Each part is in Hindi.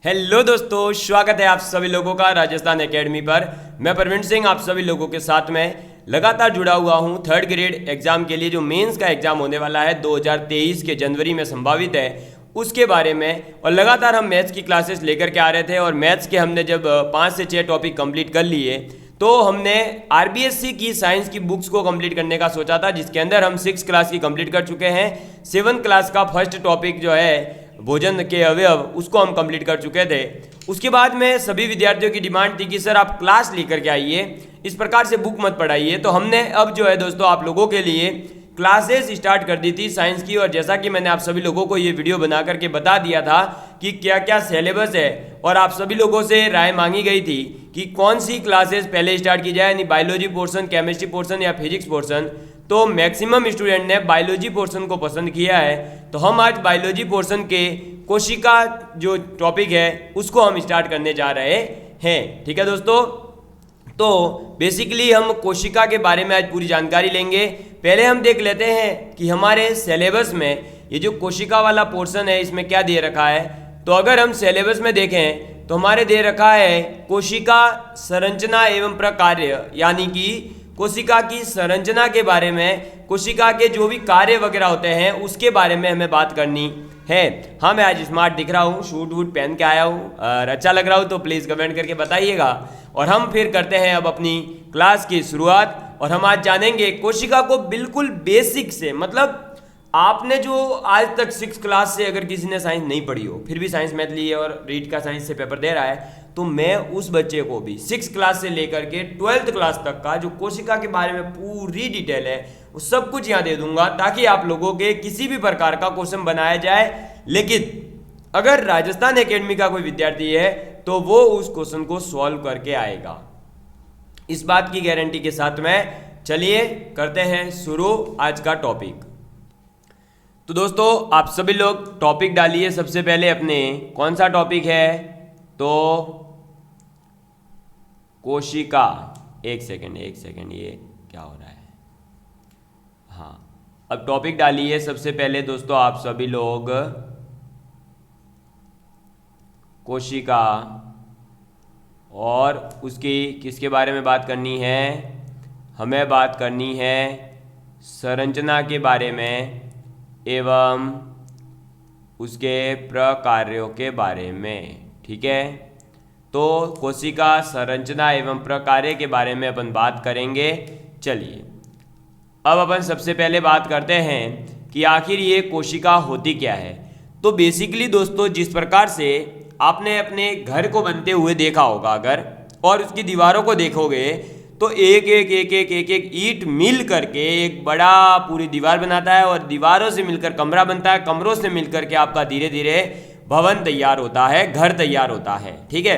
हेलो दोस्तों, स्वागत है आप सभी लोगों का राजस्थान एकेडमी पर। मैं परवीन सिंह आप सभी लोगों के साथ में लगातार जुड़ा हुआ हूं। थर्ड ग्रेड एग्जाम के लिए जो मेंस का एग्जाम होने वाला है 2023 के जनवरी में संभावित है, उसके बारे में। और लगातार हम मैथ्स की क्लासेस लेकर के आ रहे थे और मैथ्स के हमने जब 5 से 6 टॉपिक कंप्लीट कर लिए तो हमने आरबीएससी की साइंस की बुक्स को कंप्लीट करने का सोचा था, जिसके अंदर हम 6 क्लास की कंप्लीट कर चुके हैं। 7 क्लास का फर्स्ट टॉपिक जो है भोजन के अवयव, उसको हम कंप्लीट कर चुके थे। उसके बाद में सभी विद्यार्थियों की डिमांड थी कि सर आप क्लास लेकर के आइए, इस प्रकार से बुक मत पढ़ाइए। तो हमने अब जो है दोस्तों आप लोगों के लिए क्लासेस स्टार्ट कर दी थी साइंस की। और जैसा कि मैंने आप सभी लोगों को ये वीडियो बना करके बता दिया था कि क्या क्या सिलेबस है, और आप सभी लोगों से राय मांगी गई थी कि कौन सी क्लासेस पहले स्टार्ट की जाए, यानी बायोलॉजी पोर्शन, केमिस्ट्री पोर्शन या फिजिक्स पोर्शन। तो मैक्सिमम स्टूडेंट ने बायोलॉजी पोर्शन को पसंद किया है। तो हम आज बायोलॉजी पोर्शन के कोशिका जो टॉपिक है उसको हम स्टार्ट करने जा रहे हैं। ठीक है दोस्तों, तो बेसिकली हम कोशिका के बारे में आज पूरी जानकारी लेंगे। पहले हम देख लेते हैं कि हमारे सिलेबस में ये जो कोशिका वाला पोर्शन है इसमें क्या दे रखा है। तो अगर हम सिलेबस में देखें तो हमारे दे रखा है कोशिका संरचना एवं प्रकार्य, यानी कि कोशिका की संरचना के बारे में, कोशिका के जो भी कार्य वगैरह होते हैं उसके बारे में हमें बात करनी है। हाँ, मैं आज स्मार्ट दिख रहा हूँ, शूट वूट पहन के आया हूँ, और अच्छा लग रहा हूँ तो प्लीज़ कमेंट करके बताइएगा। और हम फिर करते हैं अब अपनी क्लास की शुरुआत। और हम आज जानेंगे कोशिका को बिल्कुल बेसिक से, मतलब आपने जो आज तक 6 क्लास से अगर किसी ने साइंस नहीं पढ़ी हो, फिर भी साइंस मैथ ली है और रीट का साइंस से पेपर दे रहा है, तो मैं उस बच्चे को भी 6 क्लास से लेकर के 12th क्लास तक का जो कोशिका के बारे में पूरी डिटेल है वो सब कुछ यहाँ दे दूंगा, ताकि आप लोगों के किसी भी प्रकार का क्वेश्चन बनाया जाए। लेकिन अगर राजस्थान एकेडमी का कोई विद्यार्थी है तो वो उस क्वेश्चन को सॉल्व करके आएगा, इस बात की गारंटी के साथ में। चलिए करते हैं शुरू आज का टॉपिक। तो दोस्तों आप सभी लोग टॉपिक डालिए सबसे पहले अपने। कौन सा टॉपिक है? तो कोशिका। एक सेकंड, ये क्या हो रहा है? हाँ, अब टॉपिक डालिए सबसे पहले दोस्तों आप सभी लोग। कोशिका, और उसकी किसके बारे में बात करनी है? हमें बात करनी है संरचना के बारे में एवं उसके प्रकार्यों के बारे में। ठीक है, तो कोशिका संरचना एवं प्रकार्य के बारे में अपन बात करेंगे। चलिए अब अपन सबसे पहले बात करते हैं कि आखिर ये कोशिका होती क्या है। तो बेसिकली दोस्तों जिस प्रकार से आपने अपने घर को बनते हुए देखा होगा अगर, और उसकी दीवारों को देखोगे तो एक एक ईंट मिल करके एक बड़ा पूरी दीवार बनाता है, और दीवारों से मिलकर कमरा बनता है, कमरों से मिलकर के आपका धीरे धीरे भवन तैयार होता है, घर तैयार होता है। ठीक है,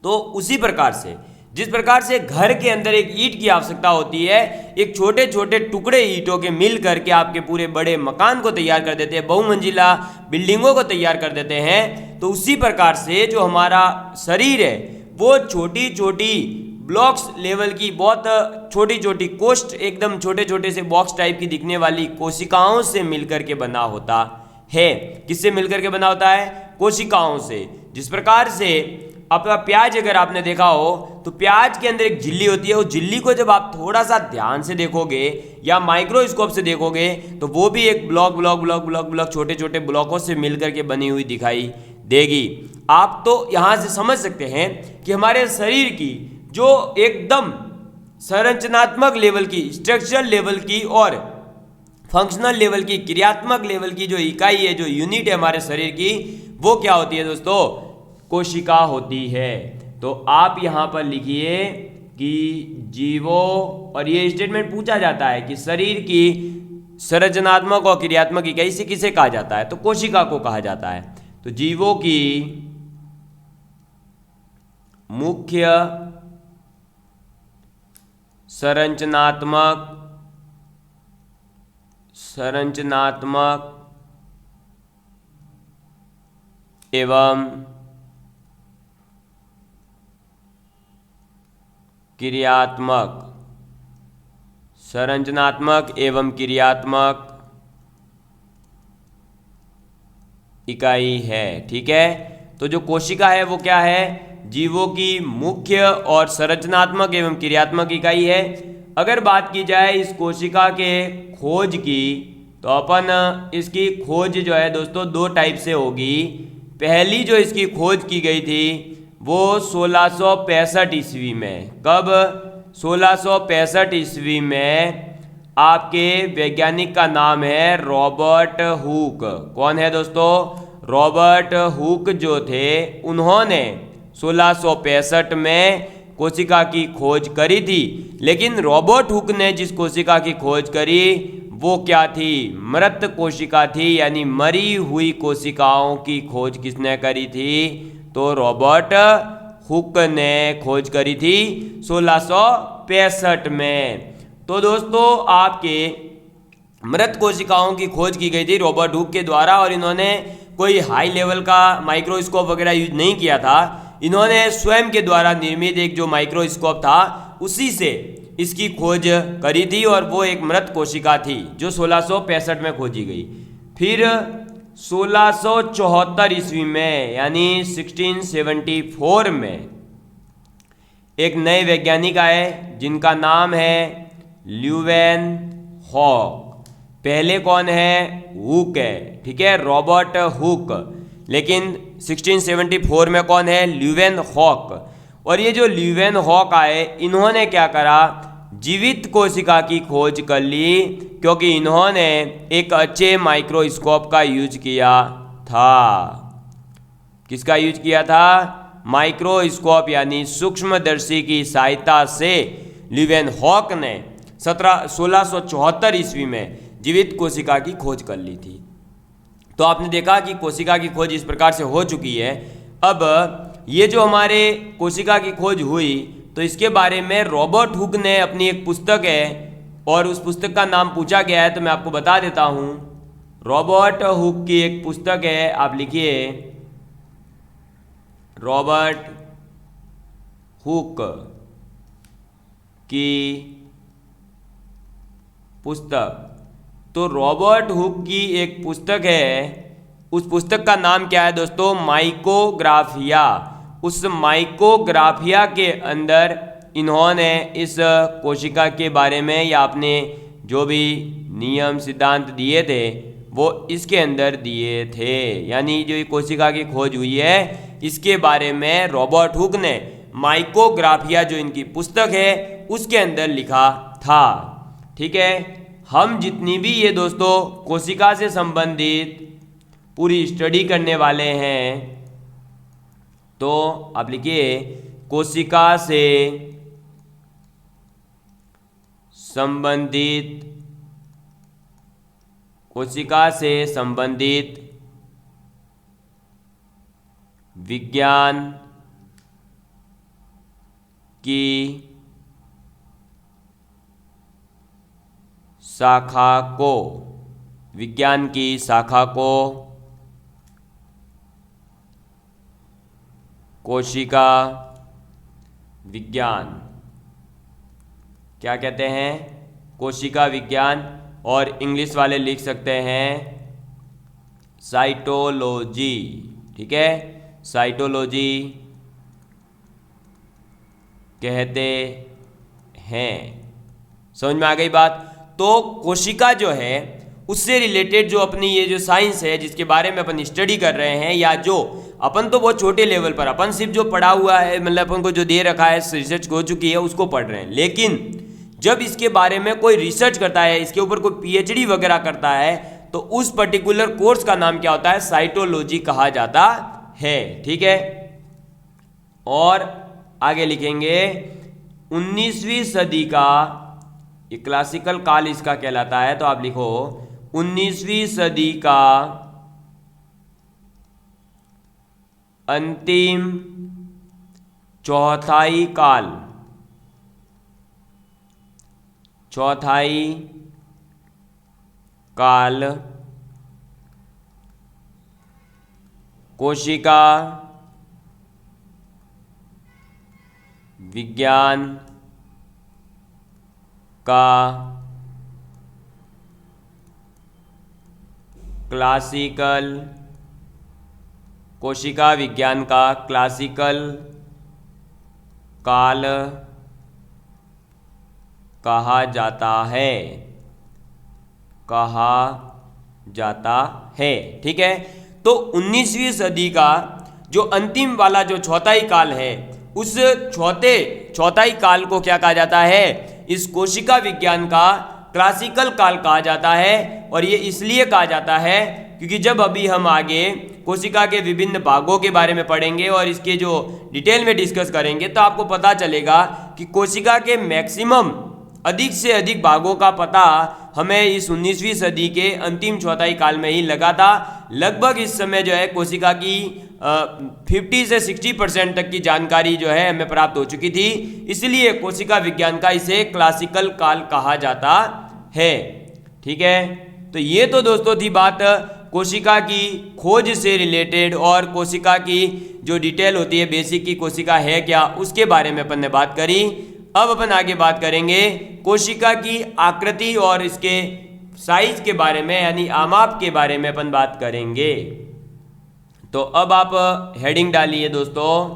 तो उसी प्रकार से जिस प्रकार से घर के अंदर एक ईंट की आवश्यकता होती है, एक छोटे छोटे टुकड़े ईंटों के मिल करके आपके पूरे बड़े मकान को तैयार कर देते हैं, बहुमंजिला बिल्डिंगों को तैयार कर देते हैं। तो उसी प्रकार से जो हमारा शरीर है वो छोटी छोटी ब्लॉक्स लेवल की, बहुत छोटी छोटी कोष्ठ, एकदम छोटे छोटे से बॉक्स टाइप की दिखने वाली कोशिकाओं से मिलकर के बना होता है। किससे मिलकर के बना होता है? कोशिकाओं से। जिस प्रकार से आपका प्याज अगर आपने देखा हो तो प्याज के अंदर एक झिल्ली होती है, उस झिल्ली को जब आप थोड़ा सा ध्यान से देखोगे या माइक्रोस्कोप से देखोगे तो वो भी एक block block block block block छोटे छोटे ब्लॉकों से मिलकर के बनी हुई दिखाई देगी। आप तो यहाँ से समझ सकते हैं कि हमारे शरीर की जो एकदम संरचनात्मक लेवल की, स्ट्रक्चरल लेवल की और फंक्शनल लेवल की, क्रियात्मक लेवल की जो इकाई है, जो यूनिट है हमारे शरीर की, वो क्या होती है दोस्तों? कोशिका होती है। तो आप यहां पर लिखिए कि जीवों, और ये स्टेटमेंट पूछा जाता है कि शरीर की संरचनात्मक और क्रियात्मक इकाई से किसे कहा जाता है? तो कोशिका को कहा जाता है। तो जीवों की मुख्य संरचनात्मक एवं क्रियात्मक, संरचनात्मक एवं क्रियात्मक इकाई है। ठीक है, तो जो कोशिका है वो क्या है, जीवों की मुख्य और संरचनात्मक एवं क्रियात्मक इकाई है। अगर बात की जाए इस कोशिका के खोज की, तो अपन इसकी खोज जो है दोस्तों दो टाइप से होगी। पहली जो इसकी खोज की गई थी वो 1665 ईस्वी में। कब? 1665 ईस्वी में। आपके वैज्ञानिक का नाम है रॉबर्ट हुक। कौन है दोस्तों? रॉबर्ट हुक जो थे उन्होंने 1665 में कोशिका की खोज करी थी। लेकिन रॉबर्ट हुक ने जिस कोशिका की खोज करी वो क्या थी? मृत कोशिका थी, यानी मरी हुई कोशिकाओं की खोज किसने करी थी? तो रॉबर्ट हुक ने खोज करी थी 1665 में। तो दोस्तों आपके मृत कोशिकाओं की खोज की गई थी रॉबर्ट हुक के द्वारा, और इन्होंने कोई हाई लेवल का माइक्रोस्कोप वगैरह यूज नहीं किया था। इन्होंने स्वयं के द्वारा निर्मित एक जो माइक्रोस्कोप था उसी से इसकी खोज करी थी, और वो एक मृत कोशिका थी जो 1665 में खोजी गई। फिर 1674 ईस्वी में यानी 1674 में एक नए वैज्ञानिक आए जिनका नाम है ल्यूवेन हॉक। पहले कौन है? हुक है, ठीक है, रॉबर्ट हुक। लेकिन 1674 में कौन है? Leeuwenhoek. और ये जो ल्यूवेन हॉक आए इन्होंने क्या करा? जीवित कोशिका की खोज कर ली, क्योंकि इन्होंने एक अच्छे माइक्रोस्कोप का यूज किया था। किसका यूज किया था? माइक्रोस्कोप यानी सूक्ष्मदर्शी की सहायता से ल्यूवेन हॉक ने 1674 ईस्वी में जीवित कोशिका की खोज कर ली थी। तो आपने देखा कि कोशिका की खोज इस प्रकार से हो चुकी है। अब ये जो हमारे कोशिका की खोज हुई, तो इसके बारे में रॉबर्ट हुक ने अपनी एक पुस्तक है, और उस पुस्तक का नाम पूछा गया है तो मैं आपको बता देता हूँ। रॉबर्ट हुक की एक पुस्तक है, आप लिखिए रॉबर्ट हुक की पुस्तक। तो रॉबर्ट हुक की एक पुस्तक है, उस पुस्तक का नाम क्या है दोस्तों? माइकोग्राफिया। उस माइकोग्राफिया के अंदर इन्होंने इस कोशिका के बारे में या अपने जो भी नियम सिद्धांत दिए थे वो इसके अंदर दिए थे। यानी जो ये कोशिका की खोज हुई है इसके बारे में रॉबर्ट हुक ने माइकोग्राफिया जो इनकी पुस्तक है उसके अंदर लिखा था। ठीक है, हम जितनी भी ये दोस्तों कोशिका से संबंधित पूरी स्टडी करने वाले हैं, तो आप लिखिए कोशिका से संबंधित विज्ञान की शाखा को कोशिका विज्ञान क्या कहते हैं? कोशिका विज्ञान, और इंग्लिश वाले लिख सकते हैं साइटोलॉजी। ठीक है, साइटोलॉजी कहते हैं। समझ में आ गई बात? तो कोशिका जो है उससे रिलेटेड जो अपनी ये जो साइंस है जिसके बारे में अपन स्टडी कर रहे हैं, या जो अपन तो बहुत छोटे लेवल पर, अपन सिर्फ जो पढ़ा हुआ है, मतलब अपन को जो दे रखा है, रिसर्च हो चुकी है उसको पढ़ रहे हैं। लेकिन जब इसके बारे में कोई रिसर्च करता है, इसके ऊपर कोई पीएचडी वगैरह करता है, तो उस पर्टिकुलर कोर्स का नाम क्या होता है? साइटोलॉजी कहा जाता है। ठीक है, और आगे लिखेंगे 19वीं सदी का, ये क्लासिकल काल इसका कहलाता है, तो आप लिखो 19वीं सदी का अंतिम चौथाई काल कोशिका विज्ञान का क्लासिकल कोशिका विज्ञान का क्लासिकल काल कहा जाता है, कहा जाता है। ठीक है, तो 19वीं सदी का जो अंतिम वाला जो चौथाई काल है, उस चौथाई काल को क्या कहा जाता है? इस कोशिका विज्ञान का क्लासिकल काल कहा जाता है। और ये इसलिए कहा जाता है क्योंकि जब अभी हम आगे कोशिका के विभिन्न भागों के बारे में पढ़ेंगे और इसके जो डिटेल में डिस्कस करेंगे, तो आपको पता चलेगा कि कोशिका के मैक्सिमम अधिक से अधिक भागों का पता हमें इस 19वीं सदी के अंतिम चौथाई काल में ही लगा था। लगभग इस समय जो है कोशिका की 50 से 60% तक की जानकारी जो है हमें प्राप्त हो चुकी थी। इसलिए कोशिका विज्ञान का इसे क्लासिकल काल कहा जाता है। ठीक है, तो ये तो दोस्तों थी बात कोशिका की खोज से रिलेटेड और कोशिका की जो डिटेल होती है बेसिक की कोशिका है क्या, उसके बारे में अपन ने बात करी। अब अपन आगे बात करेंगे कोशिका की आकृति और इसके साइज के बारे में, यानी आमाप के बारे में अपन बात करेंगे। तो अब आप हेडिंग डालिए दोस्तों,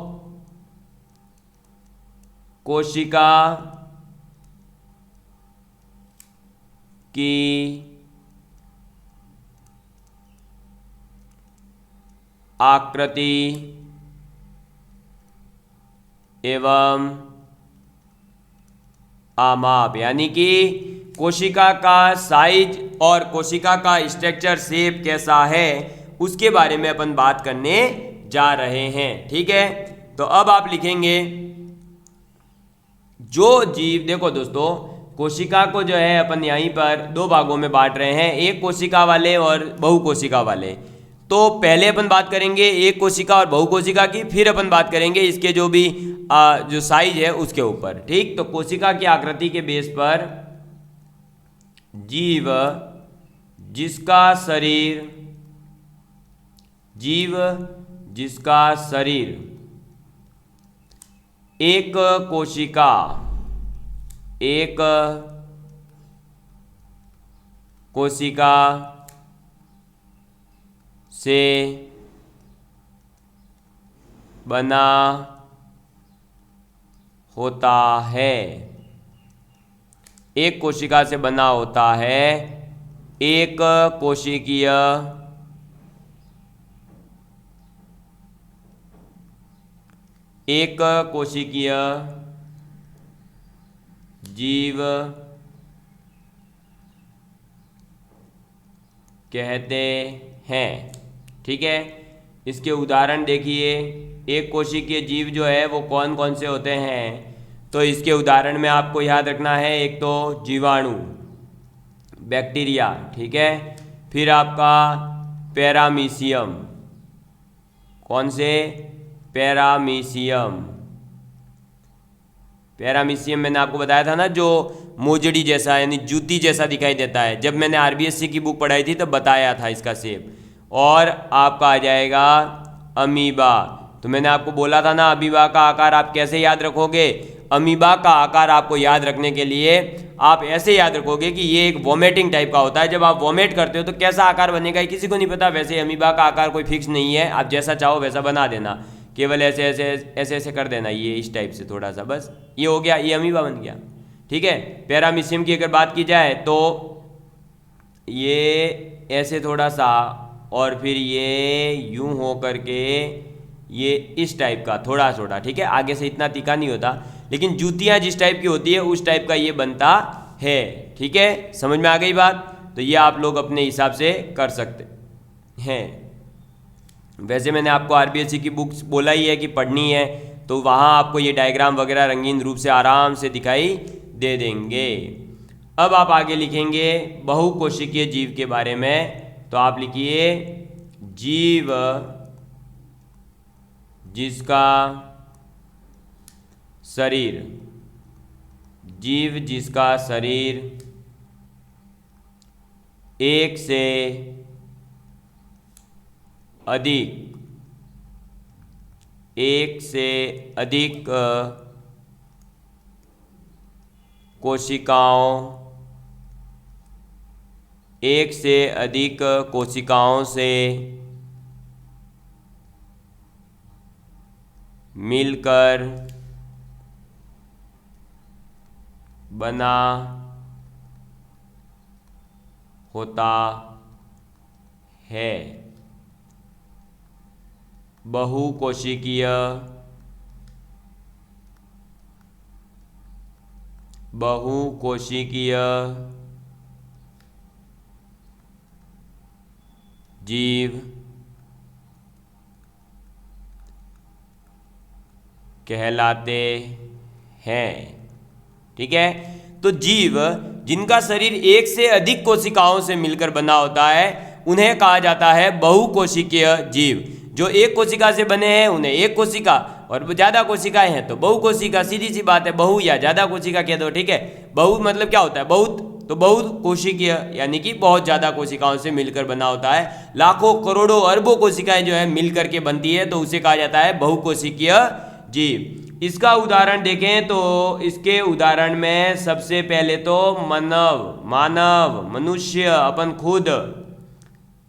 कोशिका की आकृति एवं आमाप, यानी कि कोशिका का साइज और कोशिका का स्ट्रक्चर शेप कैसा है, उसके बारे में अपन बात करने जा रहे हैं। ठीक है, तो अब आप लिखेंगे जो जीव, देखो दोस्तों कोशिका को जो है अपन यहीं पर दो भागों में बांट रहे हैं, एक कोशिका वाले और बहुकोशिका वाले। तो पहले अपन बात करेंगे एक कोशिका और बहुकोशिका की, फिर अपन बात करेंगे इसके जो भी जो साइज है उसके ऊपर। ठीक, तो कोशिका की आकृति के बेस पर जीव जिसका शरीर एक कोशिका से बना होता है, एक कोशिका से बना होता है, एक कोशिकीय जीव कहते हैं। ठीक है, इसके उदाहरण देखिए, एक कोशिकीय जीव जो है वो कौन कौन से होते हैं, तो इसके उदाहरण में आपको याद रखना है, एक तो जीवाणु, बैक्टीरिया। ठीक है, फिर आपका पैरामीशियम, कौन से? पैरामीशियम मैंने आपको बताया था ना, जो मोजड़ी जैसा यानी जूती जैसा दिखाई देता है। जब मैंने आरबीएससी की बुक पढ़ाई थी तब बताया था इसका शेप। और आपका आ जाएगा अमीबा। तो मैंने आपको बोला था ना, अमीबा का आकार आप कैसे याद रखोगे? अमीबा का आकार आपको याद रखने के लिए आप ऐसे याद रखोगे कि ये एक वोमिटिंग टाइप का होता है। जब आप वोमिट करते हो तो कैसा आकार बनेगा ये किसी को नहीं पता। वैसे अमीबा का आकार कोई फिक्स नहीं है, आप जैसा चाहो वैसा बना देना, केवल ऐसे ऐसे ऐसे ऐसे कर देना, ये इस टाइप से थोड़ा सा, बस ये हो गया, ये अमीबा बन गया। ठीक है, पैरामीशियम की अगर बात की जाए तो ये ऐसे थोड़ा सा, और फिर ये यूं हो करके ये इस टाइप का थोड़ा छोटा। ठीक है, आगे से इतना तीखा नहीं होता, लेकिन जूतियाँ जिस टाइप की होती है उस टाइप का ये बनता है। ठीक है, समझ में आ गई बात? तो ये आप लोग अपने हिसाब से कर सकते हैं। वैसे मैंने आपको आरबीएससी की बुक्स बोला ही है कि पढ़नी है, तो वहाँ आपको ये डायग्राम वगैरह रंगीन रूप से आराम से दिखाई दे देंगे। अब आप आगे लिखेंगे बहुकोशिकीय जीव के बारे में। तो आप लिखिए जीव जिसका शरीर एक से अधिक कोशिकाओं से मिलकर बना होता है। बहुकोशिकीय जीव कहलाते हैं। ठीक है, तो जीव जिनका शरीर एक से अधिक कोशिकाओं से मिलकर बना होता है उन्हें कहा जाता है बहुकोशिकीय जीव। जो एक कोशिका से बने हैं उन्हें एक कोशिका, और ज़्यादा कोशिकाएं हैं तो बहुकोशिका। सीधी सी बात है, बहु या ज़्यादा कोशिका कह दो। ठीक है, बहु मतलब क्या होता है? बहुत, तो बहुत कोशिकीय यानी कि बहुत ज़्यादा कोशिकाओं से मिलकर बना होता है। लाखों करोड़ों अरबों कोशिकाएं जो है मिलकर के बनती है तो उसे कहा जाता है बहुकोशिकीय जीव। इसका उदाहरण देखें तो इसके उदाहरण में सबसे पहले तो मानव, मनुष्य, अपन खुद,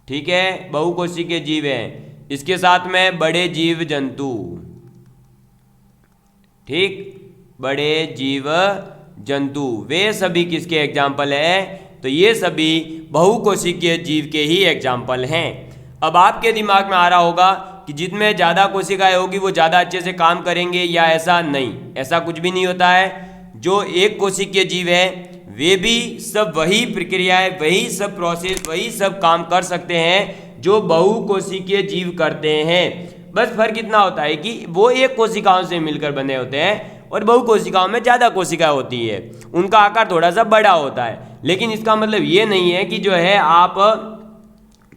ठीक है, बहुकोशिकीय जीव है। इसके साथ में बड़े जीव जंतु, ठीक, बड़े जीव जंतु, वे सभी किसके एग्जाम्पल हैं? तो ये सभी बहुकोशिकीय जीव के ही एग्जाम्पल हैं। अब आपके दिमाग में आ रहा होगा कि जिनमें ज़्यादा कोशिकाएं होगी वो ज़्यादा अच्छे से काम करेंगे, या ऐसा नहीं, ऐसा कुछ भी नहीं होता है। जो एक कोशिकीय जीव है वे भी सब वही प्रक्रियाएं, वही सब प्रोसेस, वही सब काम कर सकते हैं जो बहुकोशिकीय जीव करते हैं। बस फर्क इतना होता है कि वो एक कोशिकाओं से मिलकर बने होते हैं और बहुकोशिकाओं में ज़्यादा कोशिकाएं होती है, उनका आकार थोड़ा सा बड़ा होता है। लेकिन इसका मतलब ये नहीं है कि जो है आप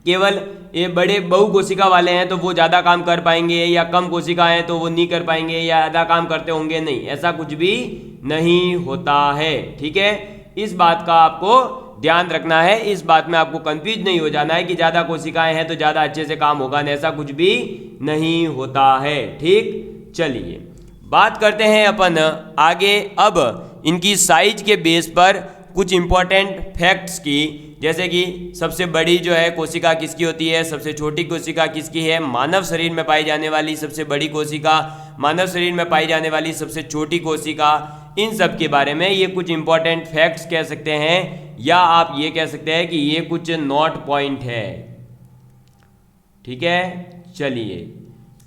केवल ये बड़े बहुकोशिका वाले हैं तो वो ज़्यादा काम कर पाएंगे, या कम कोशिका हैं तो वो नहीं कर पाएंगे, या आधा काम करते होंगे। नहीं, ऐसा कुछ भी नहीं होता है। ठीक है, इस बात का आपको ध्यान रखना है, इस बात में आपको कंफ्यूज नहीं हो जाना है कि ज़्यादा कोशिकाएं हैं तो ज़्यादा अच्छे से काम होगा, ऐसा कुछ भी नहीं होता है। ठीक, चलिए बात करते हैं अपन आगे अब इनकी साइज के बेस पर कुछ इंपॉर्टेंट फैक्ट्स की, जैसे कि सबसे बड़ी जो है कोशिका किसकी होती है, सबसे छोटी कोशिका किसकी है, मानव शरीर में पाई जाने वाली सबसे बड़ी कोशिका, मानव शरीर में पाई जाने वाली सबसे छोटी कोशिका, इन सब के बारे में ये कुछ इंपॉर्टेंट फैक्ट्स कह सकते हैं, या आप ये कह सकते हैं कि ये कुछ नोट पॉइंट है। ठीक है, चलिए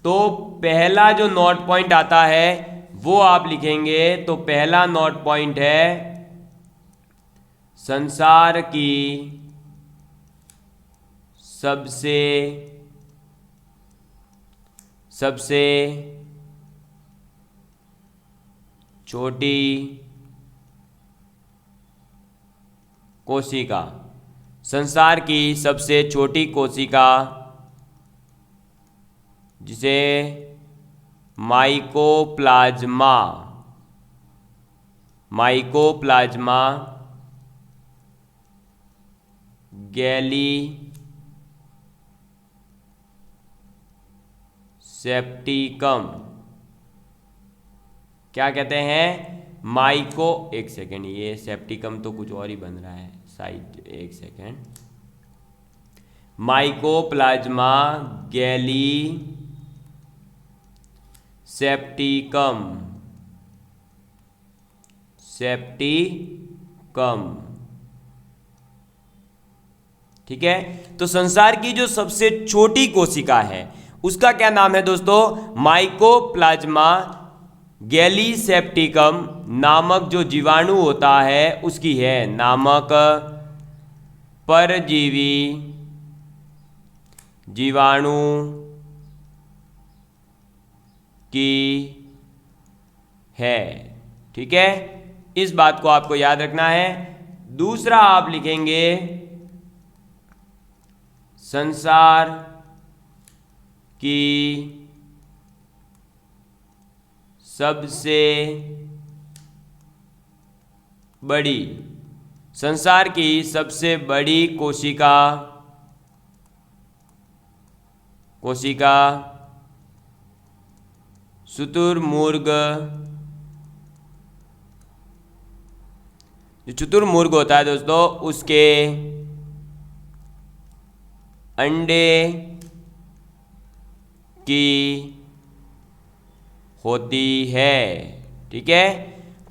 तो पहला जो नोट पॉइंट आता है वो आप लिखेंगे। तो पहला नोट पॉइंट है संसार की सबसे छोटी कोशिका, संसार की सबसे छोटी कोशिका जिसे माइकोप्लाज्मा गैलीसेप्टिकम क्या कहते हैं? एक सेकेंड, ये सेप्टिकम तो कुछ और ही बन रहा है साइड, एक सेकेंड, माइकोप्लाज्मा गैलीसेप्टिकम ठीक है, तो संसार की जो सबसे छोटी कोशिका है उसका क्या नाम है दोस्तों? माइकोप्लाज्मा गैलीसेप्टिकम नामक जो जीवाणु होता है उसकी है, नामक परजीवी जीवाणु की है। ठीक है, इस बात को आपको याद रखना है। दूसरा आप लिखेंगे संसार की सबसे बड़ी कोशिका शुतुरमुर्ग, जो शुतुरमुर्ग होता है दोस्तों उसके अंडे की होती है। ठीक है,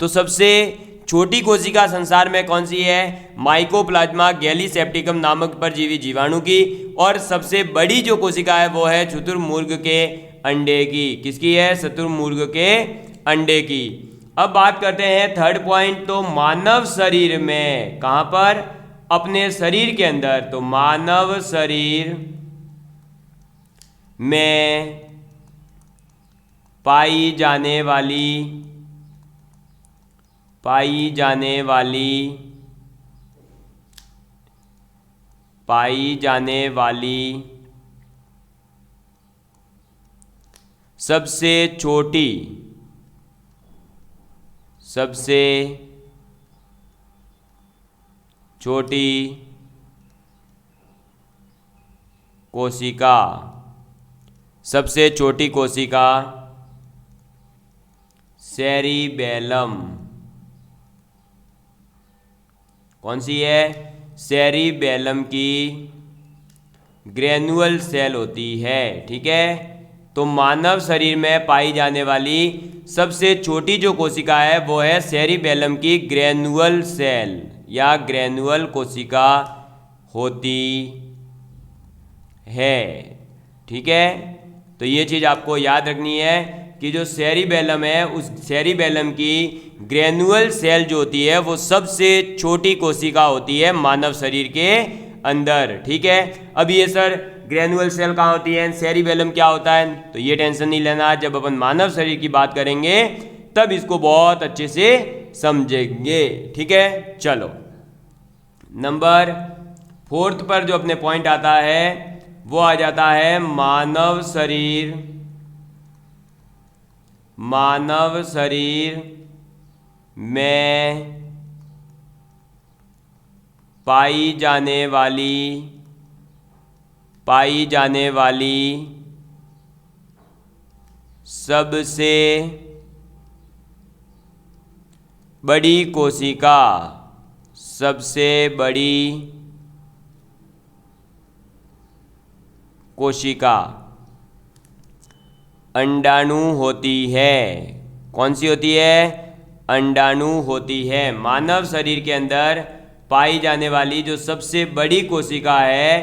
तो सबसे छोटी कोशिका संसार में कौन सी है? माइकोप्लाज्मा गैलीसेप्टिकम नामक परजीवी जीवाणु की। और सबसे बड़ी जो कोशिका है वो है शुतुरमुर्ग के अंडे की। किसकी है? शुतुरमुर्ग के अंडे की। अब बात करते हैं थर्ड पॉइंट, तो मानव शरीर में कहां पर? अपने शरीर के अंदर। तो मानव शरीर में पाई जाने वाली सबसे छोटी कोशिका सेरिबेलम। कौन सी है? सेरिबेलम की ग्रेनुअल सेल होती है। ठीक है, तो मानव शरीर में पाई जाने वाली सबसे छोटी जो कोशिका है वो है सेरिबेलम की ग्रेनुअल सेल या ग्रेनुअल कोशिका होती है। ठीक है, तो ये चीज़ आपको याद रखनी है कि जो सेरिबेलम है उस सेरिबेलम की ग्रेनुअल सेल जो होती है वो सबसे छोटी कोशिका होती है मानव शरीर के अंदर। ठीक है, अब ये सर ग्रेनुअल सेल कहाँ होती है, सेरिबेलम क्या होता है, तो ये टेंशन नहीं लेना। जब अपन मानव शरीर की बात करेंगे तब इसको बहुत अच्छे से समझेंगे। ठीक है, चलो नंबर 4 पर जो अपने पॉइंट आता है वो आ जाता है मानव शरीर में पाई जाने वाली सबसे बड़ी कोशिका अंडाणु होती है। कौन सी होती है? अंडाणु होती है। मानव शरीर के अंदर पाई जाने वाली जो सबसे बड़ी कोशिका है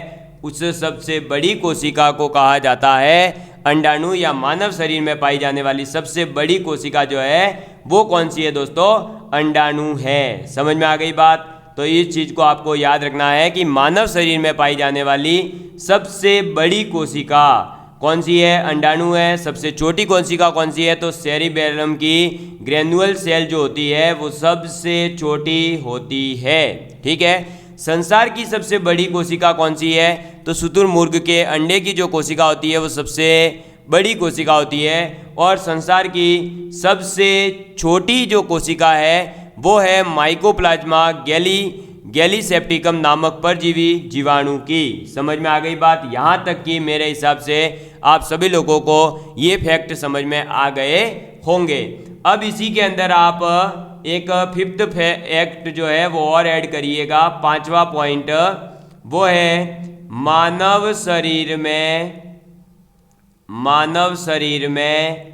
उस सबसे बड़ी कोशिका को कहा जाता है अंडाणु, या मानव शरीर में पाई जाने वाली सबसे बड़ी कोशिका जो है वो कौन सी है दोस्तों? अंडाणु है। समझ में आ गई बात? तो इस चीज को आपको याद रखना है कि मानव शरीर में पाई जाने वाली सबसे बड़ी कोशिका कौन सी है? अंडाणु है। सबसे छोटी कोशिका कौन सी है? तो सेरिबेलम की ग्रेनुअल सेल जो होती है वो सबसे छोटी होती है। ठीक है, संसार की सबसे बड़ी कोशिका कौन सी है? तो शुतुरमुर्ग के अंडे की जो कोशिका होती है वो सबसे बड़ी कोशिका होती है। और संसार की सबसे छोटी जो कोशिका है वो है माइकोप्लाज्मा गैलीसेप्टिकम नामक परजीवी जीवाणु की। समझ में आ गई बात? यहाँ तक कि मेरे हिसाब से आप सभी लोगों को ये फैक्ट समझ में आ गए होंगे। अब इसी के अंदर आप एक फिफ्थ फैक्ट जो है वो और ऐड करिएगा। 5वां पॉइंट वो है मानव शरीर में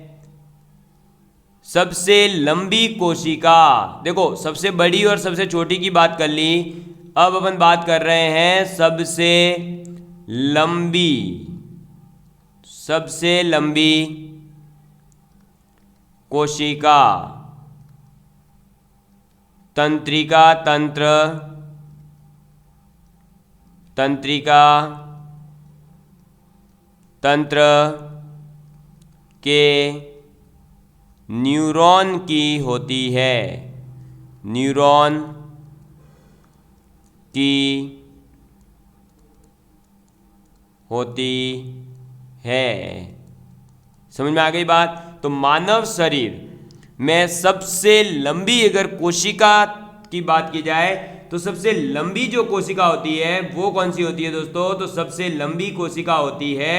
सबसे लंबी कोशिका। देखो, सबसे बड़ी और सबसे छोटी की बात कर ली, अब अपन बात कर रहे हैं सबसे लंबी कोशिका। तंत्रिका तंत्र के न्यूरॉन की होती है। न्यूरॉन की होती है। समझ में आ गई बात? तो मानव शरीर में सबसे लंबी अगर कोशिका की बात की जाए तो सबसे लंबी जो कोशिका होती है वो कौन सी होती है दोस्तों? तो सबसे लंबी कोशिका होती है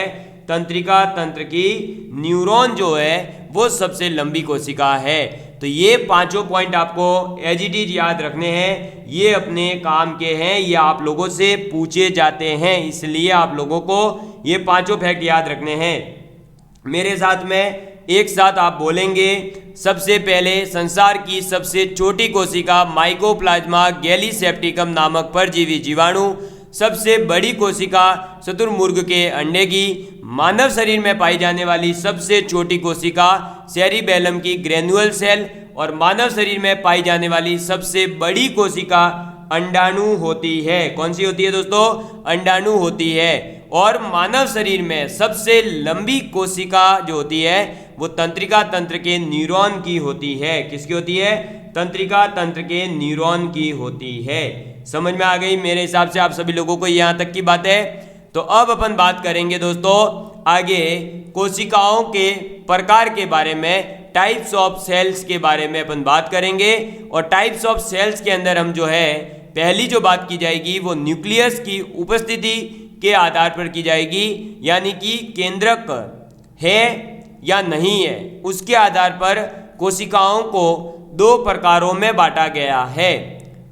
तंत्रिका तंत्र की। न्यूरॉन जो है वो सबसे लंबी कोशिका है। तो ये पांचों पॉइंट आपको एज इट इज याद रखने हैं। ये अपने काम के हैं, ये आप लोगों से पूछे जाते हैं, इसलिए आप लोगों को ये पांचों फैक्ट याद रखने हैं। मेरे साथ में एक साथ आप बोलेंगे। सबसे पहले संसार की सबसे छोटी कोशिका माइकोप्लाज्मा गैलीसेप्टिकम नामक परजीवी जीवाणु, सबसे बड़ी कोशिका शुतुरमुर्ग के अंडे की, मानव शरीर में पाई जाने वाली सबसे छोटी कोशिका सेरिबेलम की ग्रेन्युअल सेल, और मानव शरीर में पाई जाने वाली सबसे बड़ी कोशिका अंडाणु होती है। कौन सी होती है दोस्तों? अंडाणु होती है। और मानव शरीर में सबसे लंबी कोशिका जो होती है वो तंत्रिका तंत्र के न्यूरॉन की होती है। किसकी होती है? तंत्रिका तंत्र के न्यूरॉन की होती है। समझ में आ गई मेरे हिसाब से आप सभी लोगों को यहां तक की बात है। तो अब अपन बात करेंगे दोस्तों आगे कोशिकाओं के प्रकार के बारे में, टाइप्स ऑफ सेल्स के बारे में अपन बात करेंगे। और टाइप्स ऑफ सेल्स के अंदर हम जो है पहली जो बात की जाएगी वो न्यूक्लियस की उपस्थिति के आधार पर की जाएगी, यानी कि केंद्रक है या नहीं है उसके आधार पर कोशिकाओं को दो प्रकारों में बांटा गया है।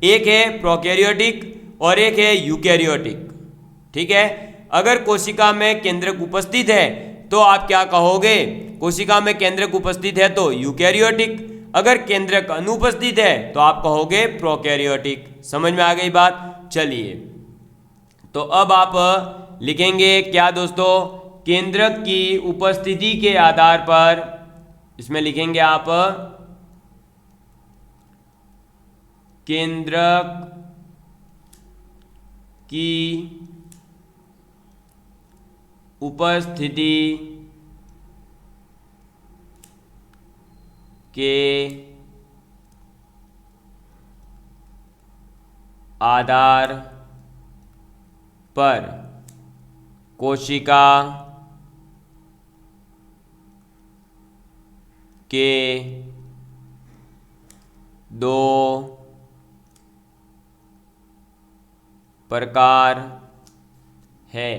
एक है प्रोकैरियोटिक और एक है यूकैरियोटिक। ठीक है, अगर कोशिका में केंद्रक उपस्थित है तो आप क्या कहोगे? कोशिका में केंद्रक उपस्थित है तो यूकैरियोटिक, अगर केंद्रक अनुपस्थित है तो आप कहोगे प्रोकैरियोटिक। समझ में आ गई बात? चलिए, तो अब आप लिखेंगे क्या दोस्तों? केंद्रक की उपस्थिति के आधार पर, इसमें लिखेंगे आप केंद्रक की उपस्थिति के आधार पर कोशिका के दो प्रकार है।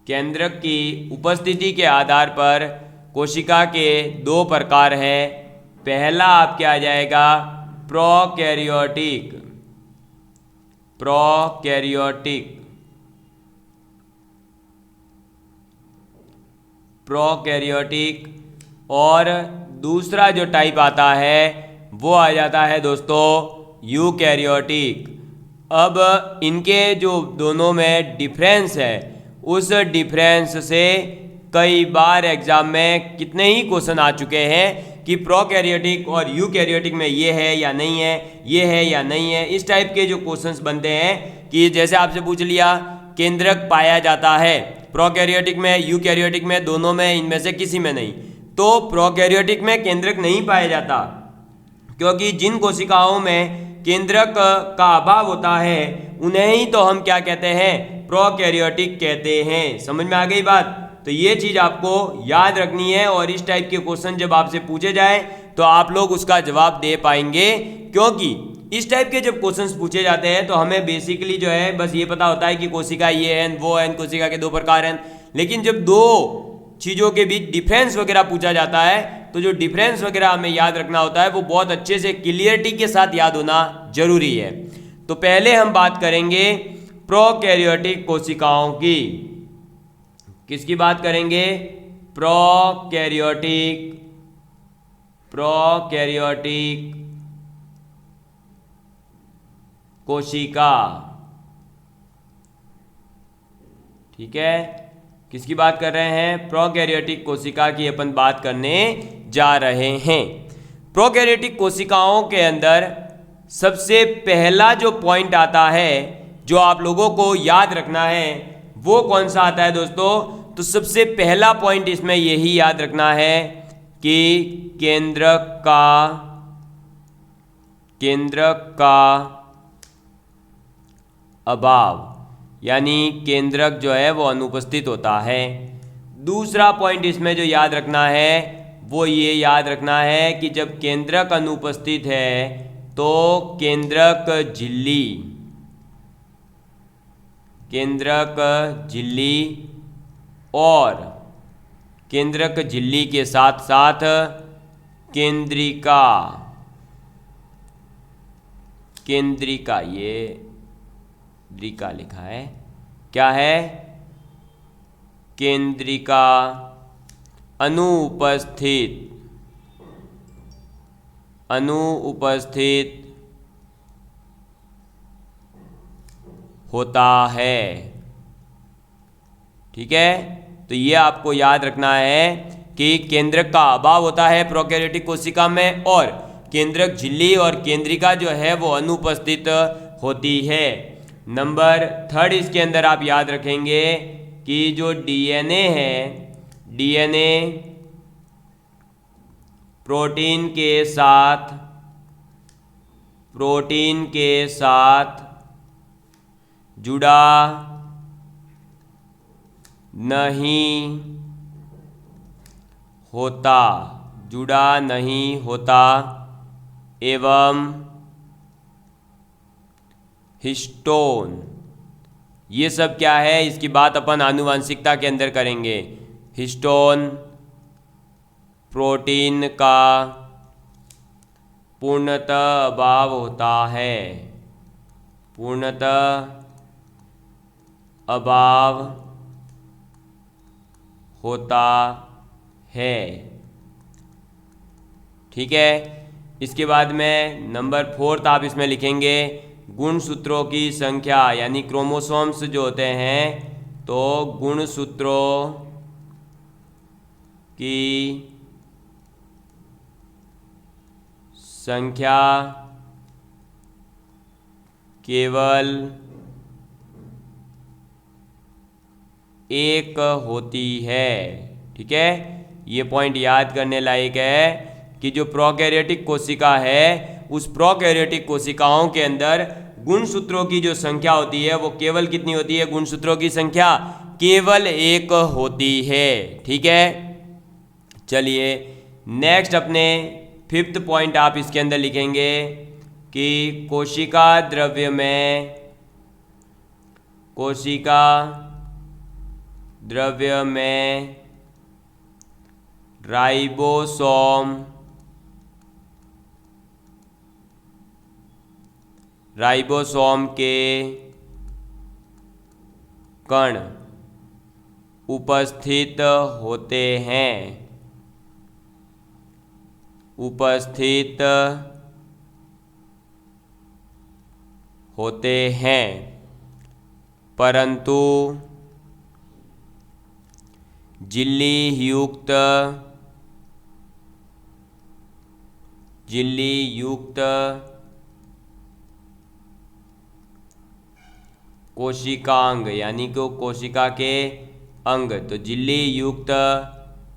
केंद्रक की उपस्थिति के आधार पर कोशिका के दो प्रकार है। पहला आपके आ जाएगा प्रोकैरियोटिक, प्रोकैरियोटिक, प्रोकैरियोटिक। और दूसरा जो टाइप आता है वो आ जाता है दोस्तों यूकैरियोटिक। अब इनके जो दोनों में डिफरेंस है, उस डिफरेंस से कई बार एग्जाम में कितने ही क्वेश्चन आ चुके हैं कि प्रोकैरियोटिक और यूकैरियोटिक में ये है या नहीं है, ये है या नहीं है। इस टाइप के जो क्वेश्चंस बनते हैं कि जैसे आपसे पूछ लिया केंद्रक पाया जाता है प्रोकैरियोटिक में, यूकैरियोटिक में, दोनों में, इनमें से किसी में नहीं, तो प्रोकैरियोटिक में केंद्रक नहीं पाया जाता, क्योंकि जिन कोशिकाओं में केंद्रक का अभाव होता है उन्हें ही तो हम क्या कहते हैं? प्रोकैरियोटिक कहते हैं। समझ में आ गई बात? तो ये चीज आपको याद रखनी है, और इस टाइप के क्वेश्चन जब आपसे पूछे जाए तो आप लोग उसका जवाब दे पाएंगे, क्योंकि इस टाइप के जब क्वेश्चंस पूछे जाते हैं तो हमें बेसिकली जो है बस ये पता होता है कि कोशिका ये है वो है, कोशिका के दो प्रकार हैं। लेकिन जब दो चीज़ों के बीच डिफरेंस वगैरह पूछा जाता है तो जो डिफरेंस वगैरह हमें याद रखना होता है वो बहुत अच्छे से क्लियरिटी के साथ याद होना जरूरी है। तो पहले हम बात करेंगे प्रोकैरियोटिक कोशिकाओं की। किसकी बात करेंगे? प्रोकैरियोटिक, प्रोकैरियोटिक कोशिका। ठीक है, किसकी बात कर रहे हैं? प्रोकैरियोटिक कोशिका की अपन बात करने जा रहे हैं। प्रोकैरियोटिक कोशिकाओं के अंदर सबसे पहला जो पॉइंट आता है जो आप लोगों को याद रखना है वो कौन सा आता है दोस्तों? तो सबसे पहला पॉइंट इसमें यही याद रखना है कि केंद्रक का अभाव, यानी केंद्रक जो है वो अनुपस्थित होता है। दूसरा पॉइंट इसमें जो याद रखना है वो ये याद रखना है कि जब केंद्रक अनुपस्थित है तो केंद्रक झिल्ली, केंद्रक झिल्ली और केंद्रक झिल्ली के साथ साथ केंद्रिका, केंद्रिका, ये द्रिका लिखा है, क्या है? केंद्रिका अनुपस्थित होता है। ठीक है, तो ये आपको याद रखना है कि केंद्रक का अभाव होता है प्रोकैरियोटिक कोशिका में, और केंद्रक झिल्ली और केंद्रिका जो है वो अनुपस्थित होती है। नंबर 3 इसके अंदर आप याद रखेंगे कि जो डीएनए है, डीएनए प्रोटीन के साथ जुड़ा नहीं होता एवं हिस्टोन, ये सब क्या है, इसकी बात अपन आनुवांशिकता के अंदर करेंगे। हिस्टोन प्रोटीन का पूर्णतः अभाव होता है, पूर्णतः अभाव होता है। ठीक है, इसके बाद में नंबर 4 आप इसमें लिखेंगे गुणसूत्रों की संख्या, यानी क्रोमोसोम्स जो होते हैं, तो गुणसूत्रों की संख्या केवल एक होती है। ठीक है, ये पॉइंट याद करने लायक है कि जो प्रोकैरियोटिक कोशिका है, उस प्रोकैरियोटिक कोशिकाओं के अंदर गुणसूत्रों की जो संख्या होती है वो केवल कितनी होती है, गुणसूत्रों की संख्या केवल एक होती है। ठीक है, चलिए नेक्स्ट अपने 5th पॉइंट आप इसके अंदर लिखेंगे कि कोशिका द्रव्य में राइबोसोम के कण उपस्थित होते हैं, परंतु झिल्ली युक्त कोशिकांग, यानी कि कोशिका के अंग, तो झिल्ली युक्त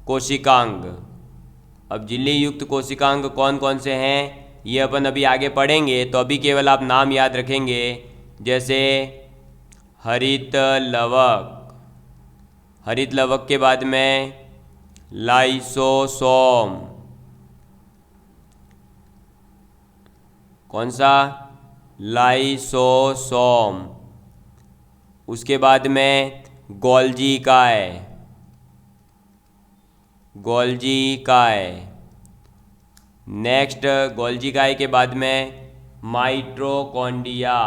कोशिकांग। अब झिल्ली युक्त कोशिकांग कौन कौन से हैं ये अपन अभी आगे पढ़ेंगे, तो अभी केवल आप नाम याद रखेंगे, जैसे हरित लवक के बाद में लाइसोसोम, कौन सा, लाइसोसोम। उसके बाद में गोल्जी काय, नेक्स्ट गोल्जी काय के बाद में माइटोकॉन्ड्रिया,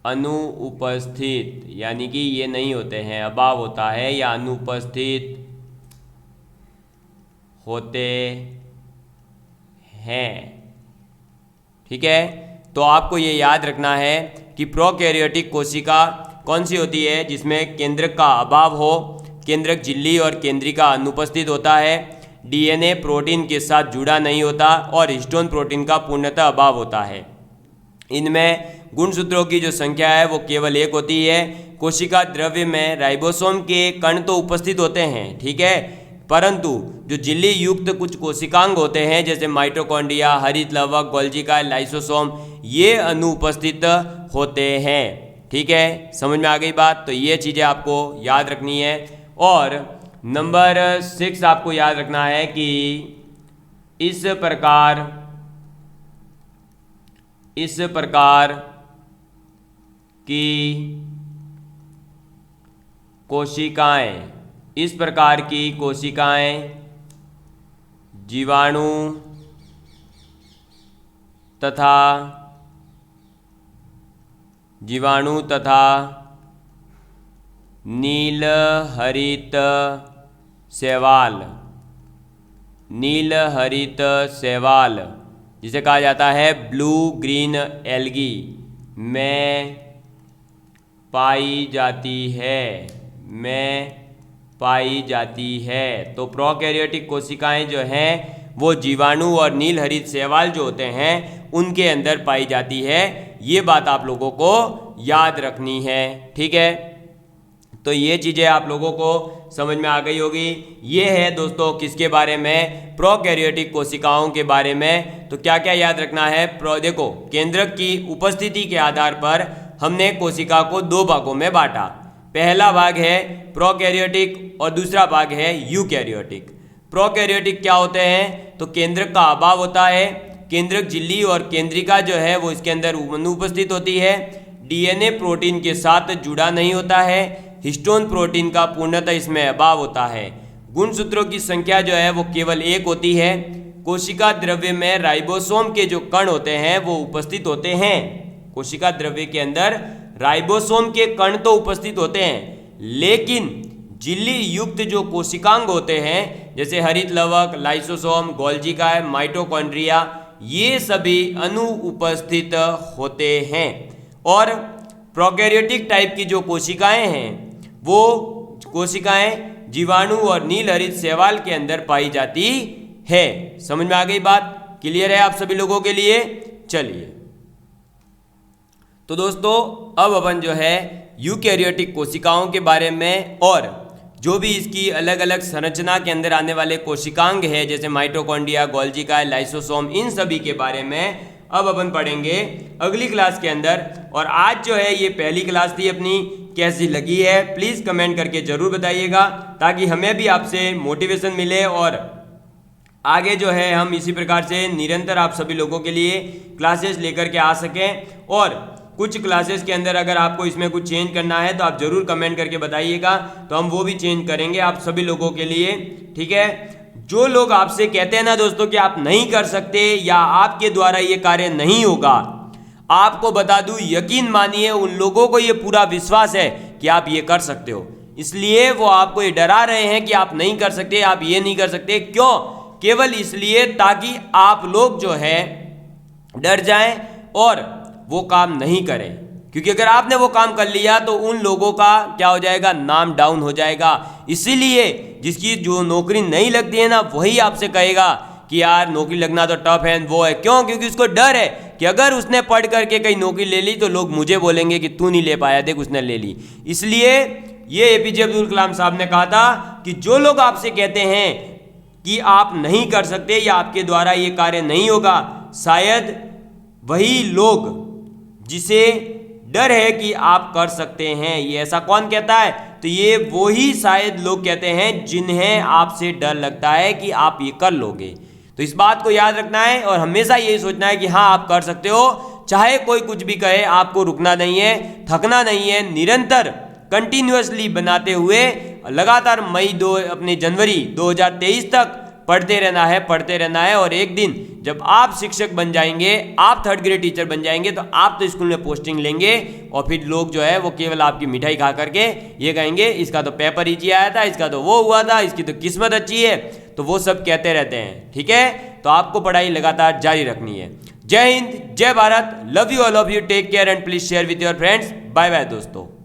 अनुपस्थित, यानी कि ये नहीं होते हैं, अभाव होता है या अनुपस्थित होते हैं। ठीक है, तो आपको ये याद रखना है कि प्रोकैरियोटिक कोशिका कौन सी होती है, जिसमें केंद्रक का अभाव हो, केंद्रक झिल्ली और केंद्रिका अनुपस्थित होता है, डीएनए प्रोटीन के साथ जुड़ा नहीं होता और हिस्टोन प्रोटीन का पूर्णतः अभाव होता है। इनमें गुणसूत्रों की जो संख्या है वो केवल एक होती है। कोशिका द्रव्य में राइबोसोम के कण तो उपस्थित होते हैं, ठीक है, परंतु जो झिल्ली युक्त कुछ कोशिकांग होते हैं, जैसे माइटोकॉन्ड्रिया, हरित लवक, गोल्जी काय, लाइसोसोम, ये अनुपस्थित होते हैं। ठीक है, समझ में आ गई बात? तो ये चीज़ें आपको याद रखनी है। और नंबर 6 आपको याद रखना है कि इस प्रकार की कोशिकाएं जीवाणु तथा जीवाणु तथा नील हरित शैवाल, नील हरित शैवाल जिसे कहा जाता है ब्लू ग्रीन एल्गी में पाई जाती है। तो प्रोकैरियोटिक कोशिकाएं जो हैं वो जीवाणु और नील हरित शैवाल जो होते हैं उनके अंदर पाई जाती है। ये बात आप लोगों को याद रखनी है, ठीक है। तो ये चीज़ें आप लोगों को समझ में आ गई होगी। ये है दोस्तों किसके बारे में, प्रोकैरियोटिक कोशिकाओं के बारे में। तो क्या क्या याद रखना है, देखो केंद्रक की उपस्थिति के आधार पर हमने कोशिका को दो भागों में बांटा। पहला भाग है प्रोकैरियोटिक और दूसरा भाग है यूकैरियोटिक। प्रोकैरियोटिक क्या होते हैं, तो केंद्रक का अभाव होता है, केंद्रक झिल्ली और केंद्रिका जो है वो इसके अंदर अनुपस्थित होती है, डीएनए प्रोटीन के साथ जुड़ा नहीं होता है, हिस्टोन प्रोटीन का पूर्णतः इसमें अभाव होता है, गुणसूत्रों की संख्या जो है वो केवल एक होती है, कोशिका द्रव्य में राइबोसोम के जो कण होते हैं वो उपस्थित होते हैं। कोशिका द्रव्य के अंदर राइबोसोम के कण तो उपस्थित होते हैं, लेकिन झिल्ली युक्त जो कोशिकांग होते हैं जैसे हरित लवक, लाइसोसोम, गोल्जी काय, माइटोकॉन्ड्रिया, ये सभी अनुपस्थित होते हैं। और प्रोकैरियोटिक टाइप की जो कोशिकाएं हैं वो कोशिकाएं जीवाणु और नील हरित शैवाल के अंदर पाई जाती है। समझ में आ गई बात, क्लियर है आप सभी लोगों के लिए। चलिए तो दोस्तों अब अपन जो है यूकैरियोटिक कोशिकाओं के बारे में और जो भी इसकी अलग अलग संरचना के अंदर आने वाले कोशिकांग है जैसे माइटोकॉन्ड्रिया, गोल्जी काय, लाइसोसोम, इन सभी के बारे में अब अपन पढ़ेंगे अगली क्लास के अंदर। और आज जो है ये पहली क्लास थी अपनी, कैसी लगी है प्लीज़ कमेंट करके ज़रूर बताइएगा ताकि हमें भी आपसे मोटिवेशन मिले और आगे जो है हम इसी प्रकार से निरंतर आप सभी लोगों के लिए क्लासेस लेकर के आ सकें। और कुछ क्लासेस के अंदर अगर आपको इसमें कुछ चेंज करना है तो आप ज़रूर कमेंट करके बताइएगा, तो हम वो भी चेंज करेंगे आप सभी लोगों के लिए, ठीक है। जो लोग आपसे कहते हैं ना दोस्तों कि आप नहीं कर सकते या आपके द्वारा ये कार्य नहीं होगा, आपको बता दूं यकीन मानिए उन लोगों को ये पूरा विश्वास है कि आप ये कर सकते हो, इसलिए वो आपको ये डरा रहे हैं कि आप नहीं कर सकते, आप ये नहीं कर सकते। क्यों? केवल इसलिए ताकि आप लोग जो है डर जाएं और वो काम नहीं करें, क्योंकि अगर आपने वो काम कर लिया तो उन लोगों का क्या हो जाएगा, नाम डाउन हो जाएगा। इसीलिए जिसकी जो नौकरी नहीं लगती है ना वही आपसे कहेगा कि यार नौकरी लगना तो टफ है, वो है। क्यों? क्योंकि उसको डर है कि अगर उसने पढ़ करके कहीं नौकरी ले ली तो लोग मुझे बोलेंगे कि तू नहीं ले पाया, देख उसने ले ली। इसलिए ये एपीजे अब्दुल कलाम साहब ने कहा था कि जो लोग आपसे कहते हैं कि आप नहीं कर सकते या आपके द्वारा ये कार्य नहीं होगा, शायद वही लोग जिसे डर है कि आप कर सकते हैं। ये ऐसा कौन कहता है? तो ये वही शायद लोग कहते हैं जिन्हें आपसे डर लगता है कि आप ये कर लोगे। तो इस बात को याद रखना है और हमेशा यही सोचना है कि हाँ आप कर सकते हो, चाहे कोई कुछ भी कहे, आपको रुकना नहीं है, थकना नहीं है, निरंतर कंटिन्यूअसली बनाते हुए लगातार अपने जनवरी 2023 तक पढ़ते रहना है। और एक दिन जब आप शिक्षक बन जाएंगे, आप 3rd ग्रेड टीचर बन जाएंगे, तो आप तो स्कूल में पोस्टिंग लेंगे और फिर लोग जो है वो केवल आपकी मिठाई खा करके ये कहेंगे इसका तो पेपर ईजी आया था, इसका तो वो हुआ था, इसकी तो किस्मत अच्छी है, तो वो सब कहते रहते हैं, ठीक है। तो आपको पढ़ाई लगातार जारी रखनी है। जय हिंद, जय Bharat, love you all of you, take care and please share with your friends. Bye bye दोस्तों।